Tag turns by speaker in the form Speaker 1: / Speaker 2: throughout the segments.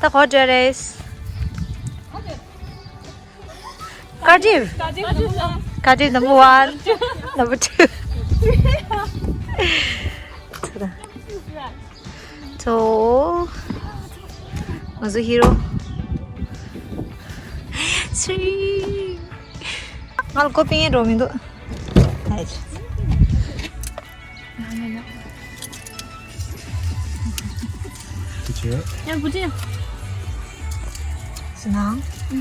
Speaker 1: 딱 어제레스. Cardiff. Cardiff number 1. Number 2. 저 무슨 히로? 3. 알 코핑이 로민도. 알지.
Speaker 2: 그치?
Speaker 3: 야, 보지.
Speaker 1: Senang.
Speaker 3: 나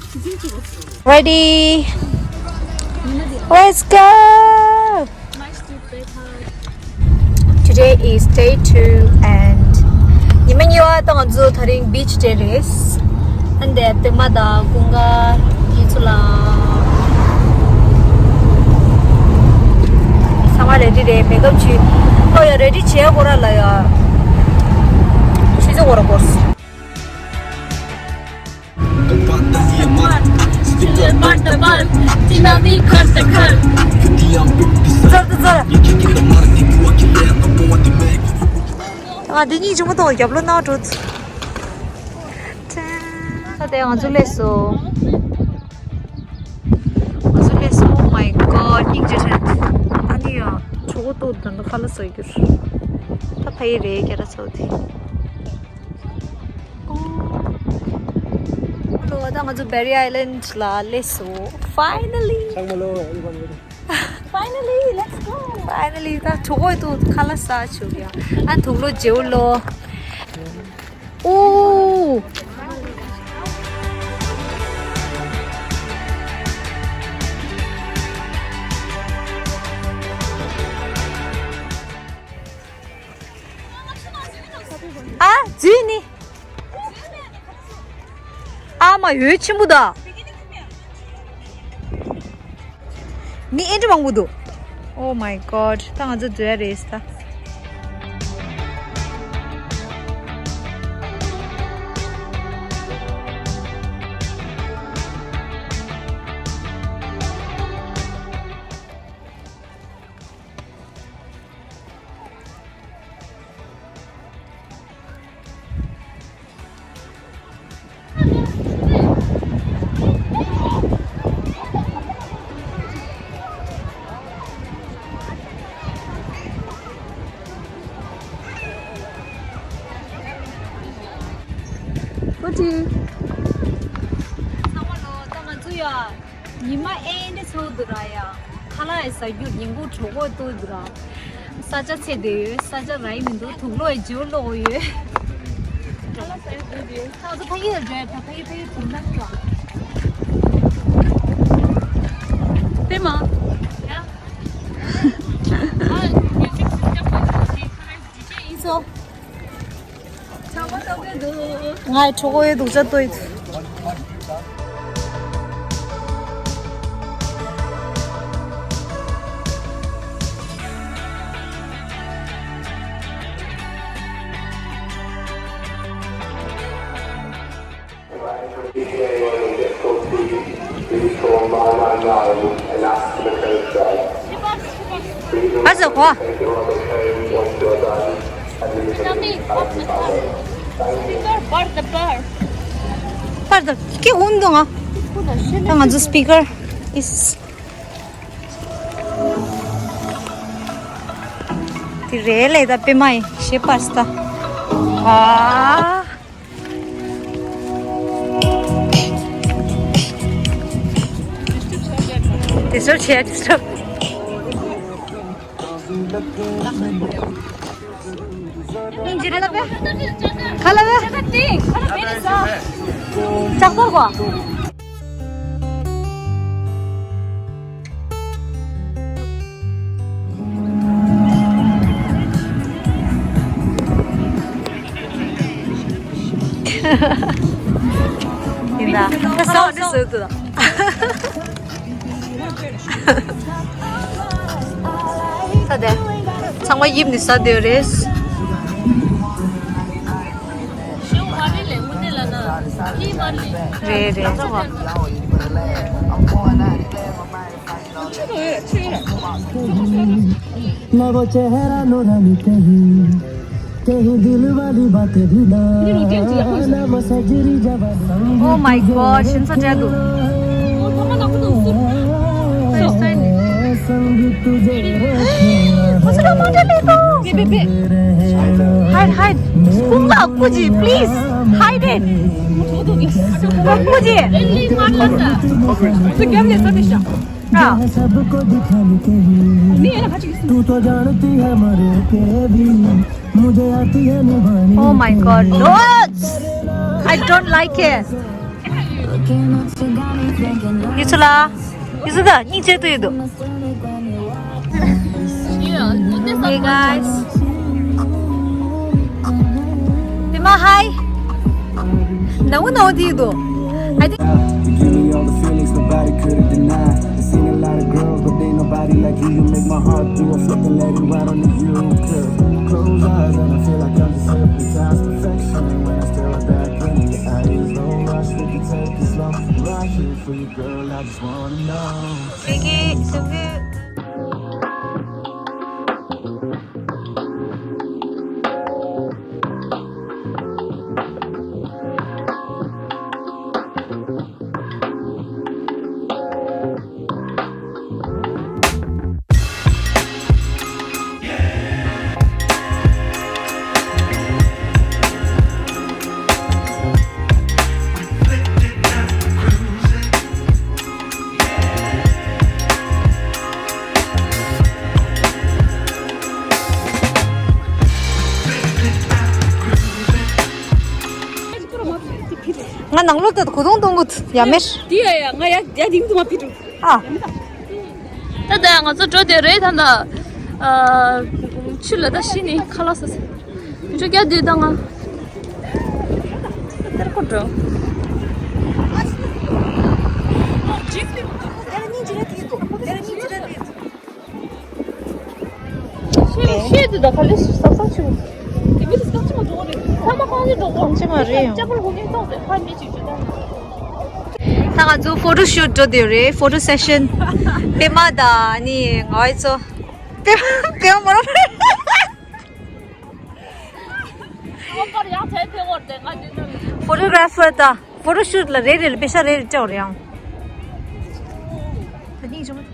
Speaker 3: 사진 찍었어.
Speaker 1: Ready? Let's go! Today is day 2 and Nimenyo tong zu tharing beach terrace and the temada kunga insula sama ready de makeup chi oh ya ready che gora la ya chizo gora boss Dini cuma tu jawab lu nak tu. Ada yang azuleso. Azuleso, oh my god, ini jadi. Ani ya, coba tu dan tu kalau soi gur. Tak payah re, kira saudi. Oh, ada yang azu Berry Island lah, leso. Finally. Finally, let's go. Finally, 다 저거에도 칼라사 저기야. 안 동로 제올로. 오. 아, 주인이. 아마 여자친구다. 니 애들 방구도. Oh my god, 딱 아주 드레스다. 뭐지? 상관로 땅은 주야 이마 애인데 서드라야 칼라에서 유인고 저거 또드라 사자 세대 사자 라이민도 동로에 지올로에 칼라에서 여기 사자 파이를 줘 파이 동난 거 대마 야 아 뮤직 진짜 빠지지 DJ 있어 아 저거에 노자 또 있어. 맞아, 와. Pardon, que untung Yang aja speaker is Di rele tapi mai si pasta. Ah. Disturb ya, disturb. Injiri tapi? Kalau apa? Kalau biasa. Cakap gua. Indah. Kesal di situ. Sada. Sangwa yim ni sada res. Re. Oh my god, 진짜 자두.
Speaker 3: 가만 아무도 없어.
Speaker 1: 무슨 모델이고? Hide. 꿈가 꾸지, please. Hide it. 꾸지.
Speaker 3: 어떻게 하면 서비스?
Speaker 1: 야.
Speaker 3: 언니랑 같이 있어.
Speaker 1: Oh my god, no! I don't like it. 이슬아, 이슬아, 니 제도 해도. Hey guys. Bima, hi. 너무 어디도? I think.
Speaker 2: You give me all the feelings nobody could've denied. I seen a lot of girls, but ain't nobody like you. You make my heart do a flip and let it ride on the U-curve. Close eyes and I feel like I'm just hypnotized. Perfection when I stare back in your eyes. No rush, we can take it slow. Right here for you, girl. I just wanna know.
Speaker 1: 여기 저기. 나 낭로 때도 고동동 것 야매시.
Speaker 3: 뒤에야, 나야 딩도 마피도.
Speaker 1: 아.
Speaker 3: 但是我这点人他呢，去了的悉尼看了是，你这给对的啊？这个着。 쉐드다 갈래 싹싹 치고. 이게 싹치면 좋아해. 사막하니 저거.
Speaker 1: 짝말이에요.
Speaker 3: 짝을 보긴 또 한 미치 주다.
Speaker 1: 다가 저 포토shoot 저들이 포토 세션 때마다 아니 어디서 배워 뭐라
Speaker 3: 엄마를 야채 배워 내가 지금.
Speaker 1: 포토그래퍼다 포토shoot라 레를 배샤 레를 쩌려. 아니 좀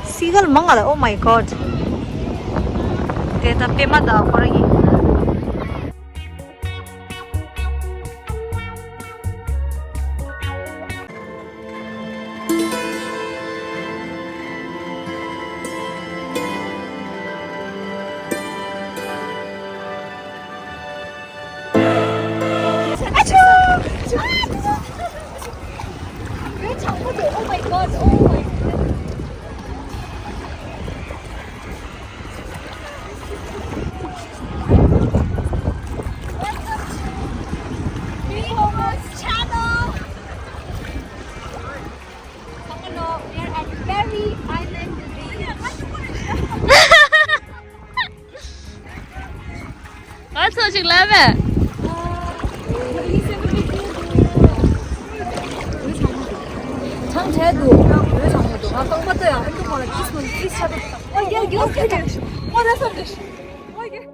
Speaker 1: Seagull mangala, oh my god. Deta pemada koragi.
Speaker 3: Oh my god. Oh my god. Let's watch it live.
Speaker 1: 장제도 왜 장제도? 아 똑같아요. 핸드폰에 있으면 있어도. 이게 어떻게 돼? 됐어 됐어. 이게.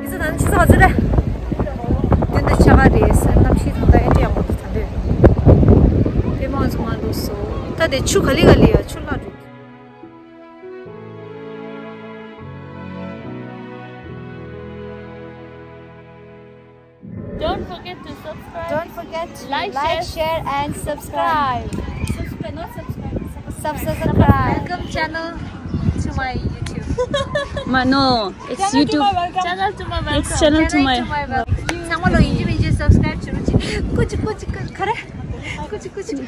Speaker 1: 이제 난 취소가 그래. 근데 차가리에서 남시 통다 애들 양 것도 안 돼. 대만 정말로서 다들 추 갈리갈리야 출라도.
Speaker 3: Don't forget to subscribe.
Speaker 1: Don't forget to
Speaker 3: Like,
Speaker 1: share and subscribe.
Speaker 3: Subscribe, not subscribe.
Speaker 1: Subscribe. Welcome channel to my YouTube.
Speaker 3: No, it's YouTube. Channel to my welcome. It's channel to my.
Speaker 1: 상말로 인지 subscribe 주르지. 꾸지 그래. 꾸지.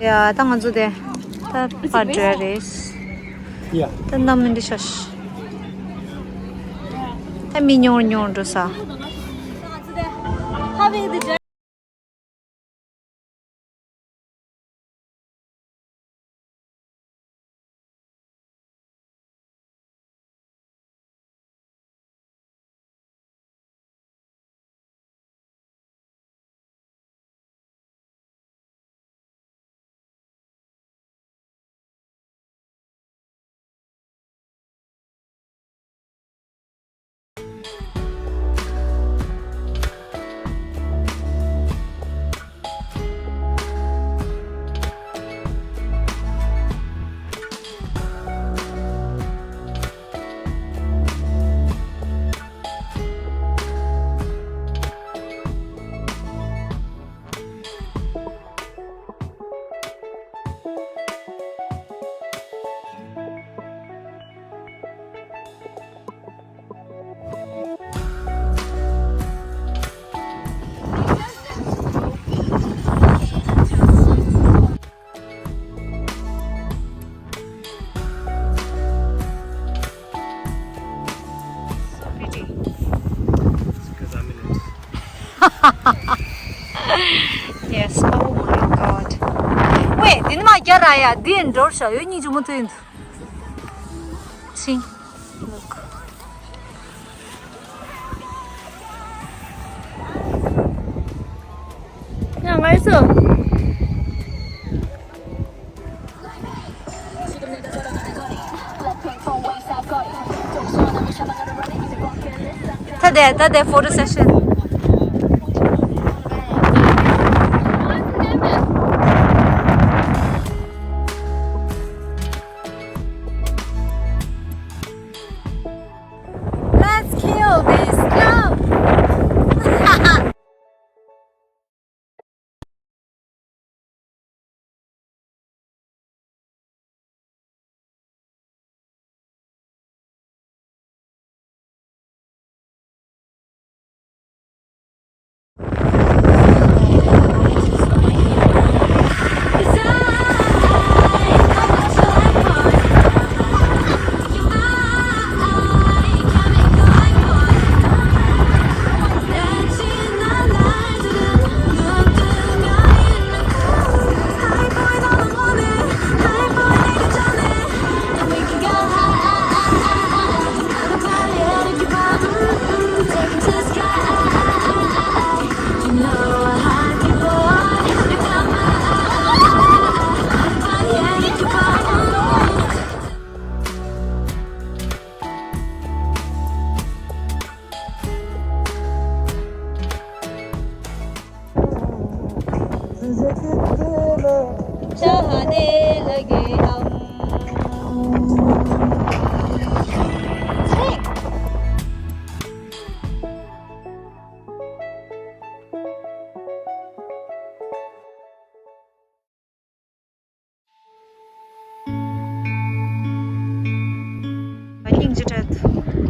Speaker 1: 야, 당한 주대. 다 파드레스.
Speaker 2: Yeah.
Speaker 1: 다 남는데 샤시. 다 미뇽뇽 도사.
Speaker 3: Having the
Speaker 1: Yaraya, the endorser, you need to move in. See, look.
Speaker 3: 야, 맛있어.
Speaker 1: Today photo session. Let's kill this love. चाहने लगे हम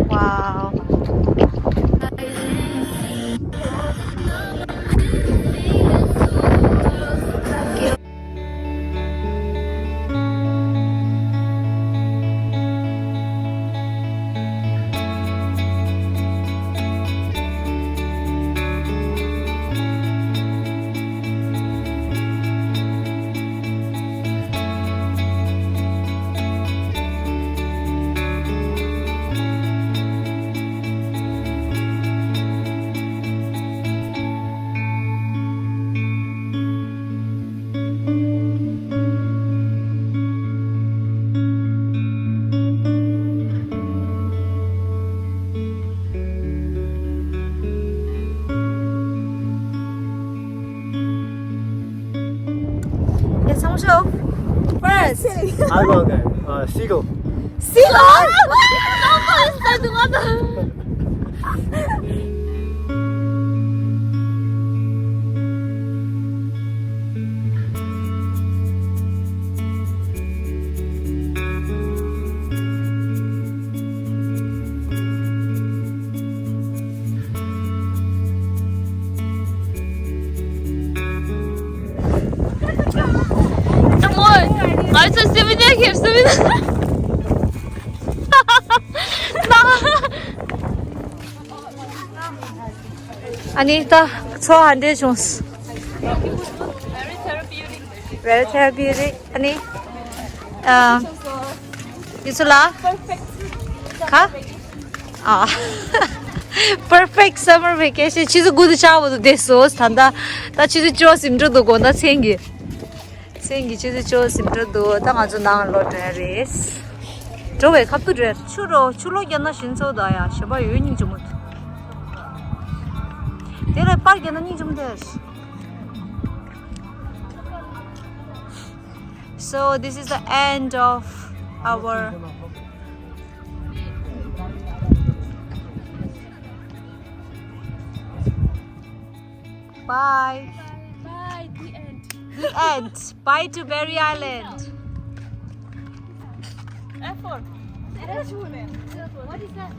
Speaker 1: Wow. Show first.
Speaker 4: I go again. Seagull.
Speaker 1: Seagull.
Speaker 3: 맛있어, 수빈이야, 깁수빈아.
Speaker 1: Anita, so hande Jones. Very therapeutic. Ani, Yusula. Ka? Ah, perfect summer vacation. She's a good child. This so standa. That she's just improve go na sengi. Sengi she's just improve do. Tang aja nang lot race. 저왜 갑자기 추로 yana 신소다야. 셔봐 유인이 좀. 내가 빨개는 이 좀 됐어. So this is the end of our bye.
Speaker 3: Bye, the end.
Speaker 1: The end. Bye to Berry Island.
Speaker 3: F4.
Speaker 1: What is that?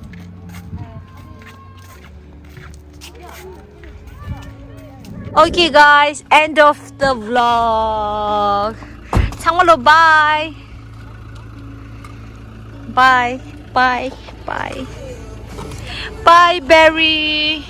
Speaker 1: Okay guys, end of the vlog. 정말로 bye. Bye. Bye. Bye. Bye Berry.